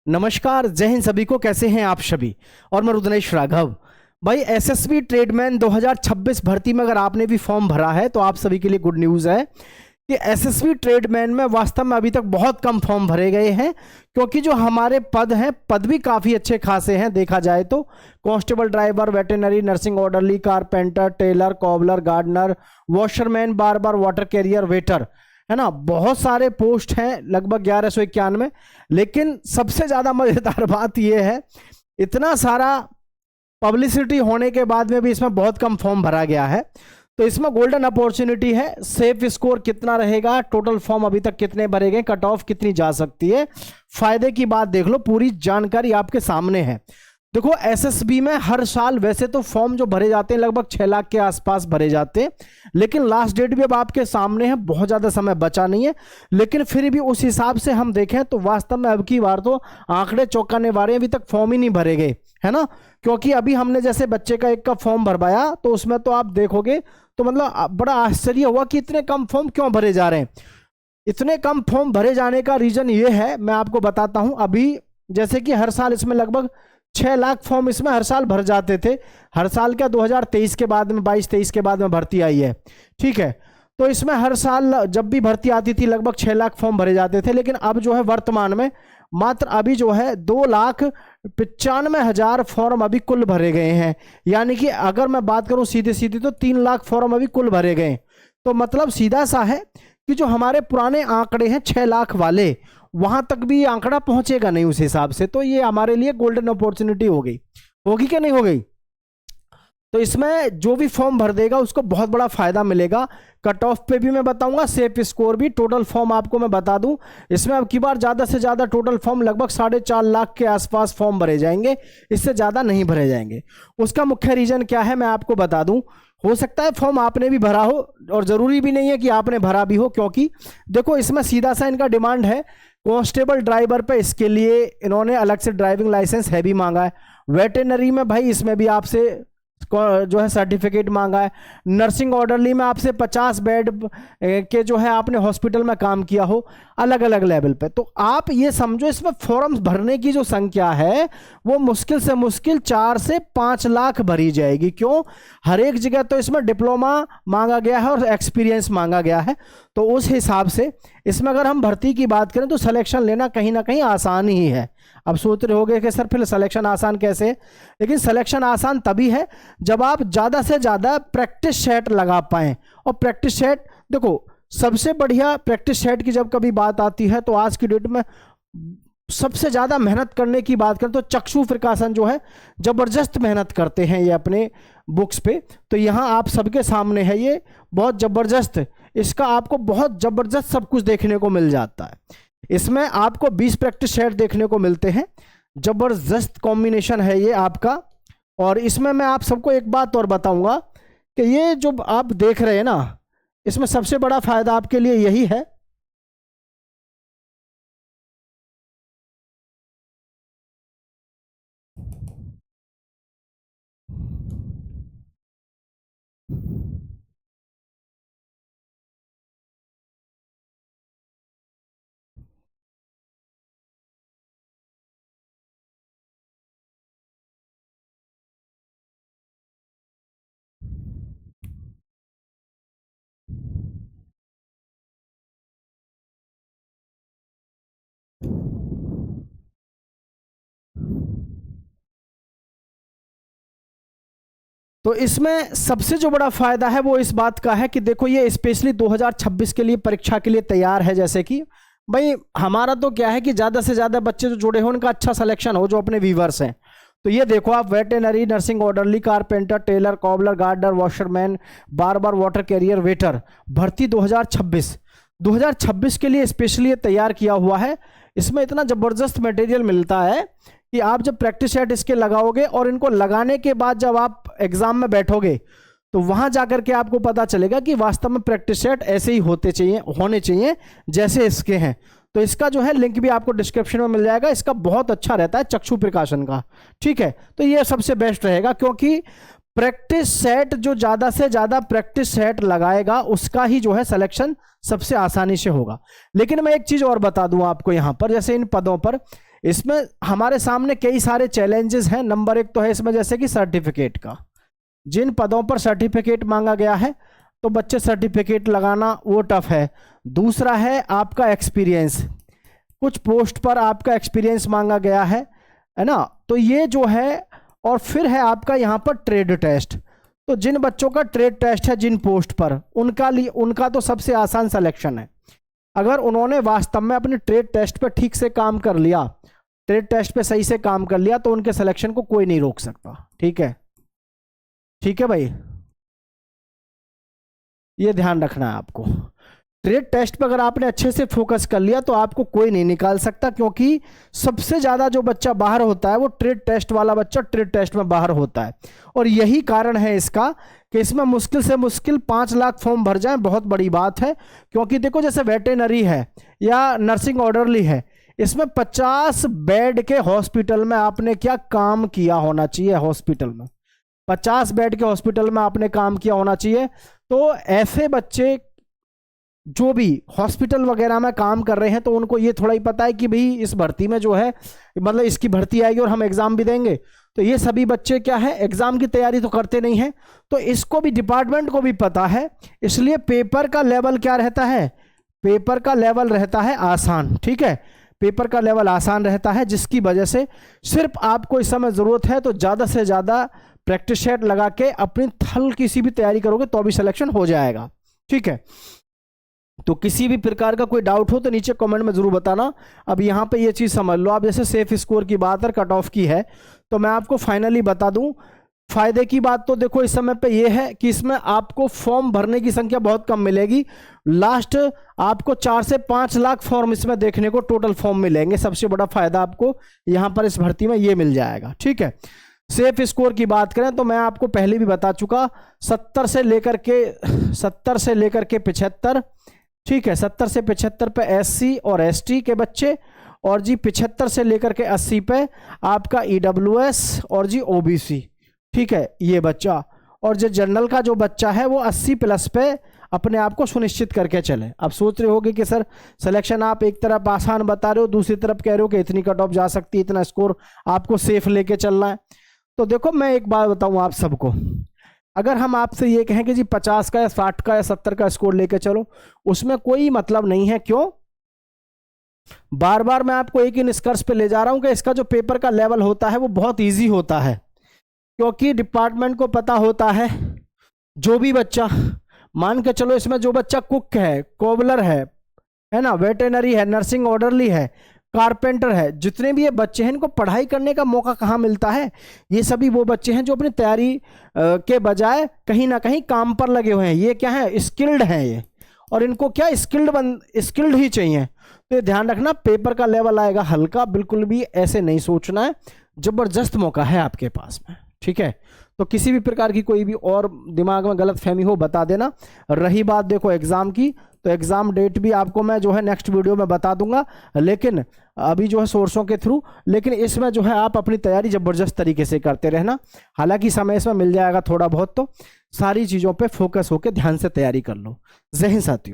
नमस्कार, जय हिंद सभी को। कैसे हैं आप सभी। और मैं रुद्रेश राघव। भाई एसएसबी ट्रेडमैन 2026 भर्ती में अगर आपने भी फॉर्म भरा है तो आप सभी के लिए गुड न्यूज़ है कि एसएसबी ट्रेडमैन में वास्तव में अभी तक बहुत कम फॉर्म भरे गए हैं, क्योंकि जो हमारे पद हैं पद भी काफ़ी अच्छे खासे हैं। देखा जाए तो constable, driver, veterinary, nursing orderly, carpenter, tailor, cobbler, gardener, washerman, barber water carrier, waiter, है ना। बहुत सारे पोस्ट हैं, लगभग 1191। लेकिन सबसे ज़्यादा मज़ेदार बात यह है, इतना सारा पब्लिसिटी होने के बाद में भी इसमें बहुत कम फॉर्म भरा गया है। तो इसमें गोल्डन अपॉर्चुनिटी है। सेफ स्कोर कितना रहेगा, टोटल फॉर्म अभी तक कितने भरे गए, कट ऑफ कितनी जा सकती है, फायदे की बात देख लो, पूरी जानकारी आपके सामने है। देखो एसएसबी में हर साल वैसे तो फॉर्म जो भरे जाते हैं लगभग 6 लाख के आसपास भरे जाते हैं, लेकिन लास्ट डेट भी अब आपके सामने है, बहुत ज़्यादा समय बचा नहीं है। लेकिन फिर भी उस हिसाब से हम देखें तो वास्तव में अब की बार तो आंकड़े चौंकाने वाले, अभी तक फॉर्म ही नहीं भरे गए, है ना। क्योंकि अभी हमने जैसे बच्चे का एक का फॉर्म भरवाया तो उसमें तो आप देखोगे तो मतलब बड़ा आश्चर्य हुआ कि इतने कम फॉर्म क्यों भरे जा रहे हैं। इतने कम फॉर्म भरे जाने का रीज़न ये है, मैं आपको बताता हूं। अभी जैसे कि हर साल इसमें लगभग 6 लाख फॉर्म इसमें हर साल भर जाते थे। हर साल क्या 2023 के बाद में, 22-23 के बाद में भर्ती आई है, ठीक है। तो इसमें हर साल जब भी भर्ती आती थी लगभग 6 लाख फॉर्म भरे जाते थे। लेकिन अब जो है वर्तमान में मात्र अभी जो है 2,95,000 फॉर्म अभी कुल भरे गए हैं। यानी कि अगर मैं बात करूं सीधे सीधे तो 3 लाख फॉर्म अभी कुल भरे गए। तो मतलब सीधा सा है कि जो हमारे पुराने आंकड़े हैं 6 लाख वाले, वहां तक भी ये आंकड़ा पहुंचेगा नहीं उस हिसाब से। तो ये हमारे लिए गोल्डन अपॉर्चुनिटी हो गई, होगी क्या नहीं हो गई। तो इसमें जो भी फॉर्म भर देगा उसको बहुत बड़ा फायदा मिलेगा। कट ऑफ पे भी मैं बताऊंगा, सेफ स्कोर भी, टोटल फॉर्म आपको मैं बता दूं। इसमें अब की बार ज़्यादा से ज़्यादा टोटल फॉर्म लगभग 4.5 लाख के आसपास फॉर्म भरे जाएंगे, इससे ज़्यादा नहीं भरे जाएंगे। उसका मुख्य रीज़न क्या है मैं आपको बता दूं। हो सकता है फॉर्म आपने भी भरा हो, और ज़रूरी भी नहीं है कि आपने भरा भी हो, क्योंकि देखो इसमें सीधा सा इनका डिमांड है। कांस्टेबल ड्राइवर पे इसके लिए इन्होंने अलग से ड्राइविंग लाइसेंस है भी मांगा है। वेटरनरी में भाई इसमें भी आपसे जो है सर्टिफिकेट मांगा है। नर्सिंग ऑर्डरली में आपसे 50 बेड के जो है आपने हॉस्पिटल में काम किया हो, अलग अलग लेवल पे। तो आप ये समझो इसमें फॉर्म्स भरने की जो संख्या है वो मुश्किल से मुश्किल 4 से 5 लाख भरी जाएगी। क्यों? हर एक जगह तो इसमें डिप्लोमा मांगा गया है और एक्सपीरियंस मांगा गया है। तो उस हिसाब से इसमें अगर हम भर्ती की बात करें तो सिलेक्शन लेना कहीं ना कहीं आसान ही है। अब सोच रहे होगे कि सर फिर सिलेक्शन आसान कैसे है, लेकिन सिलेक्शन आसान तभी है जब आप ज़्यादा से ज़्यादा प्रैक्टिस सेट लगा पाएँ। और प्रैक्टिस सेट देखो, सबसे बढ़िया प्रैक्टिस सेट की जब कभी बात आती है तो आज की डेट में सबसे ज़्यादा मेहनत करने की बात करें तो चक्षु प्रकाशन जो है ज़बरदस्त मेहनत करते हैं ये अपने बुक्स पे। तो यहाँ आप सबके सामने है, ये बहुत ज़बरदस्त, इसका आपको बहुत ज़बरदस्त सब कुछ देखने को मिल जाता है। इसमें आपको 20 प्रैक्टिस सेट देखने को मिलते हैं। ज़बरदस्त कॉम्बिनेशन है ये आपका। और इसमें मैं आप सबको एक बात और बताऊंगा कि ये जो आप देख रहे हैं ना, इसमें सबसे बड़ा फायदा आपके लिए यही है तो इसमें सबसे जो बड़ा फायदा है वो इस बात का है कि देखो ये स्पेशली 2026 के लिए परीक्षा के लिए तैयार है। जैसे कि भाई हमारा तो क्या है कि ज़्यादा से ज़्यादा बच्चे जो जुड़े हो उनका अच्छा सिलेक्शन हो, जो अपने व्यूवर्स हैं। तो ये देखो आप, veterinary, nursing orderly, carpenter, tailor, cobbler, gardener, washerman, barber water carrier, waiter, भर्ती 2026 के लिए स्पेशली ये तैयार किया हुआ है। इसमें इतना ज़बरदस्त मटेरियल मिलता है कि आप जब प्रैक्टिस सेट इसके लगाओगे और इनको लगाने के बाद जब आप एग्जाम में बैठोगे तो वहां जाकर के आपको पता चलेगा कि वास्तव में प्रैक्टिस सेट ऐसे ही होने चाहिए जैसे इसके हैं। तो इसका जो है लिंक भी आपको डिस्क्रिप्शन में मिल जाएगा। इसका बहुत अच्छा रहता है चक्षु प्रकाशन का, ठीक है। तो ये सबसे बेस्ट रहेगा, क्योंकि प्रैक्टिस सेट जो ज़्यादा से ज़्यादा प्रैक्टिस सेट लगाएगा उसका ही जो है सिलेक्शन सबसे आसानी से होगा। लेकिन मैं एक चीज़ और बता दूं आपको यहाँ पर, जैसे इन पदों पर इसमें हमारे सामने कई सारे चैलेंजेस हैं। नंबर 1 तो है इसमें जैसे कि सर्टिफिकेट का, जिन पदों पर सर्टिफिकेट मांगा गया है तो बच्चे सर्टिफिकेट लगाना वो टफ है। दूसरा है आपका एक्सपीरियंस, कुछ पोस्ट पर आपका एक्सपीरियंस मांगा गया है ना, तो ये जो है। और फिर है आपका यहाँ पर ट्रेड टेस्ट, तो जिन बच्चों का ट्रेड टेस्ट है जिन पोस्ट पर, उनका तो सबसे आसान सिलेक्शन है। अगर उन्होंने वास्तव में अपने ट्रेड टेस्ट पर ठीक से काम कर लिया, ट्रेड टेस्ट पे सही से काम कर लिया, तो उनके सिलेक्शन को कोई नहीं रोक सकता। ठीक है, ठीक है भाई, ये ध्यान रखना है आपको। ट्रेड टेस्ट पर अगर आपने अच्छे से फोकस कर लिया तो आपको कोई नहीं निकाल सकता, क्योंकि सबसे ज्यादा जो बच्चा बाहर होता है वो ट्रेड टेस्ट वाला बच्चा ट्रेड टेस्ट में बाहर होता है। और यही कारण है इसका कि इसमें मुश्किल से मुश्किल 5 लाख फॉर्म भर जाएं, बहुत बड़ी बात है। क्योंकि देखो जैसे वेटेनरी है या नर्सिंग ऑर्डरली है, इसमें 50 बेड के हॉस्पिटल में आपने क्या काम किया होना चाहिए, हॉस्पिटल में 50 बेड के हॉस्पिटल में आपने काम किया होना चाहिए। तो ऐसे बच्चे जो भी हॉस्पिटल वगैरह में काम कर रहे हैं तो उनको ये थोड़ा ही पता है कि भाई इस भर्ती में जो है मतलब इसकी भर्ती आएगी और हम एग्जाम भी देंगे। तो ये सभी बच्चे क्या है, एग्जाम की तैयारी तो करते नहीं हैं, तो इसको भी डिपार्टमेंट को भी पता है। इसलिए पेपर का लेवल क्या रहता है, पेपर का लेवल रहता है आसान। ठीक है, पेपर का लेवल आसान रहता है, जिसकी वजह से सिर्फ आपको इस समय जरूरत है तो ज्यादा से ज्यादा प्रैक्टिस सेट लगा के अपनी थल किसी भी तैयारी करोगे तो भी सिलेक्शन हो जाएगा। ठीक है, तो किसी भी प्रकार का कोई डाउट हो तो नीचे कमेंट में जरूर बताना। अब यहाँ पे ये चीज़ समझ लो, आप जैसे सेफ स्कोर की बात है, कट ऑफ की है, तो मैं आपको फाइनली बता दूं फायदे की बात। तो देखो इस समय पे ये है कि इसमें आपको फॉर्म भरने की संख्या बहुत कम मिलेगी। लास्ट आपको 4 से 5 लाख फॉर्म इसमें देखने को टोटल फॉर्म मिलेंगे। सबसे बड़ा फायदा आपको यहाँ पर इस भर्ती में ये मिल जाएगा। ठीक है, सेफ स्कोर की बात करें तो मैं आपको पहले भी बता चुका, 70 से लेकर के 75। ठीक है, 70 से 75 पे SC और ST के बच्चे, और जी 75 से लेकर के 80 पे आपका EWS और जी OBC। ठीक है, ये बच्चा, और जो जनरल का जो बच्चा है वो 80 प्लस पे अपने आप को सुनिश्चित करके चले। अब सोच रहे होगे कि सर सिलेक्शन आप एक तरफ आसान बता रहे हो, दूसरी तरफ कह रहे हो कि इतनी कट ऑफ जा सकती है, इतना स्कोर आपको सेफ लेके चलना है। तो देखो मैं एक बात बताऊं आप सबको, अगर हम आपसे ये कहें कि जी 50 का या 60 का या 70 का स्कोर लेके चलो, उसमें कोई मतलब नहीं है। क्यों? बार बार मैं आपको एक ही निष्कर्ष पे ले जा रहा हूं कि इसका जो पेपर का लेवल होता है वो बहुत इजी होता है, क्योंकि डिपार्टमेंट को पता होता है जो भी बच्चा, मान के चलो इसमें जो बच्चा कुक है, कोबलर है ना, वेटेनरी है, नर्सिंग ऑर्डरली है, कारपेंटर है, जितने भी ये बच्चे हैं इनको पढ़ाई करने का मौका कहाँ मिलता है? ये सभी वो बच्चे हैं जो अपनी तैयारी के बजाय कहीं ना कहीं काम पर लगे हुए हैं। ये क्या है, स्किल्ड हैं ये, और इनको क्या स्किल्ड ही चाहिए। तो ध्यान रखना, पेपर का लेवल आएगा हल्का, बिल्कुल भी ऐसे नहीं सोचना है, जबरदस्त मौका है आपके पास में। ठीक है, तो किसी भी प्रकार की कोई भी और दिमाग में गलत फहमी हो बता देना। रही बात देखो एग्जाम की, तो एग्जाम डेट भी आपको मैं जो है नेक्स्ट वीडियो में बता दूंगा, लेकिन अभी जो है सोर्सों के थ्रू, लेकिन इसमें जो है आप अपनी तैयारी जबरदस्त तरीके से करते रहना। हालांकि समय इसमें मिल जाएगा थोड़ा बहुत, तो सारी चीज़ों पे फोकस होकर ध्यान से तैयारी कर लो। जय हिंद साथियों।